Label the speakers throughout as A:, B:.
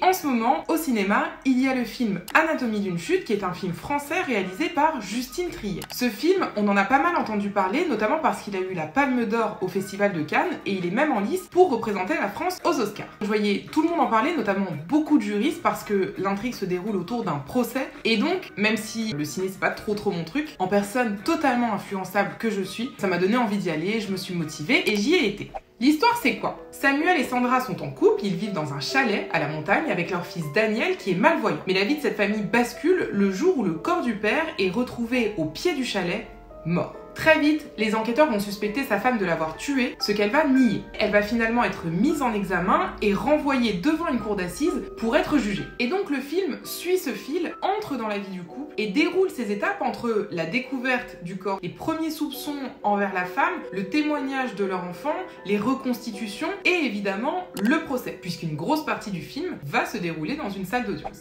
A: en ce moment, au cinéma, il y a le film Anatomie d'une chute, qui est un film français réalisé par Justine Triet. Ce film, on en a pas mal entendu parler, notamment parce qu'il a eu la Palme d'Or au Festival de Cannes, et il est même en lice pour représenter la France aux Oscars. Je voyais tout le monde en parler, notamment beaucoup de juristes, parce que l'intrigue se déroule autour d'un procès, et donc, même si le ciné c'est pas trop mon truc, en personne totalement influençable que je suis, ça m'a donné envie d'y aller, je me suis motivée et j'y ai été. L'histoire c'est quoi? Samuel et Sandra sont en couple, ils vivent dans un chalet à la montagne avec leur fils Daniel qui est malvoyant. Mais la vie de cette famille bascule le jour où le corps du père est retrouvé au pied du chalet, mort. Très vite, les enquêteurs vont suspecter sa femme de l'avoir tué, ce qu'elle va nier. Elle va finalement être mise en examen et renvoyée devant une cour d'assises pour être jugée. Et donc le film suit ce fil, entre dans la vie du couple et déroule ses étapes entre la découverte du corps, les premiers soupçons envers la femme, le témoignage de leur enfant, les reconstitutions et évidemment le procès, puisqu'une grosse partie du film va se dérouler dans une salle d'audience.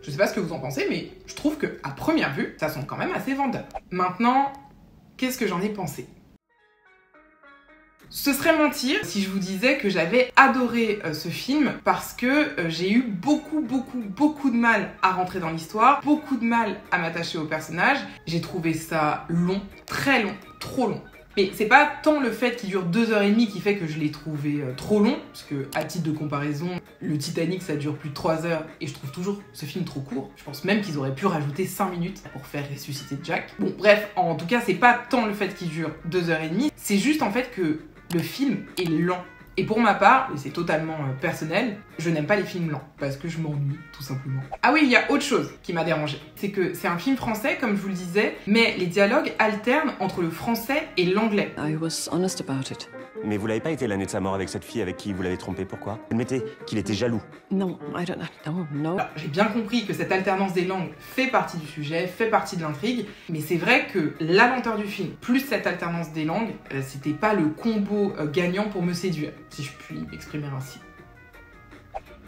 A: Je sais pas ce que vous en pensez, mais je trouve que à première vue, ça sonne quand même assez vendeur. Maintenant, qu'est-ce que j'en ai pensé? Ce serait mentir si je vous disais que j'avais adoré ce film parce que j'ai eu beaucoup de mal à rentrer dans l'histoire, beaucoup de mal à m'attacher au personnage. J'ai trouvé ça long, très long, trop long. Mais c'est pas tant le fait qu'il dure 2h30 qui fait que je l'ai trouvé trop long, parce que à titre de comparaison, le Titanic ça dure plus de 3 heures et je trouve toujours ce film trop court. Je pense même qu'ils auraient pu rajouter 5 minutes pour faire ressusciter Jack. Bon bref, en tout cas c'est pas tant le fait qu'il dure 2h30, c'est juste en fait que le film est lent. Et pour ma part, et c'est totalement personnel, je n'aime pas les films lents, parce que je m'ennuie, tout simplement. Ah oui, il y a autre chose qui m'a dérangée. C'est que c'est un film français, comme je vous le disais, mais les dialogues alternent entre le français et l'anglais.
B: I was honest about it.
C: Mais vous l'avez pas été l'année de sa mort avec cette fille avec qui vous l'avez trompé, pourquoi? Admettez qu'il était jaloux.
B: No, I don't know. No.
A: Alors, j'ai bien compris que cette alternance des langues fait partie du sujet, fait partie de l'intrigue, mais c'est vrai que la lenteur du film, plus cette alternance des langues, c'était pas le combo gagnant pour me séduire, si je puis m'exprimer ainsi.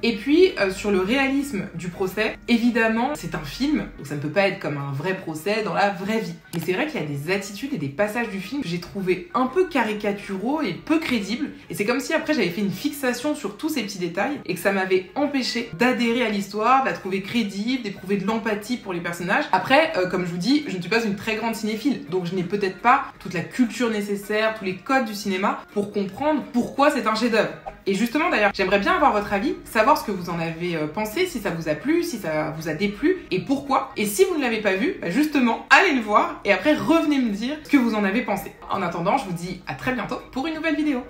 A: Et puis, sur le réalisme du procès, évidemment, c'est un film, donc ça ne peut pas être comme un vrai procès dans la vraie vie. Mais c'est vrai qu'il y a des attitudes et des passages du film que j'ai trouvé un peu caricaturaux et peu crédibles. Et c'est comme si après j'avais fait une fixation sur tous ces petits détails et que ça m'avait empêché d'adhérer à l'histoire, de la trouver crédible, d'éprouver de l'empathie pour les personnages. Après, comme je vous dis, je ne suis pas une très grande cinéphile, donc je n'ai peut-être pas toute la culture nécessaire, tous les codes du cinéma pour comprendre pourquoi c'est un chef-d'œuvre. Et justement d'ailleurs, j'aimerais bien avoir votre avis, savoir ce que vous en avez pensé, si ça vous a plu, si ça vous a déplu et pourquoi. Et si vous ne l'avez pas vu, bah justement, allez le voir et après revenez me dire ce que vous en avez pensé. En attendant, je vous dis à très bientôt pour une nouvelle vidéo.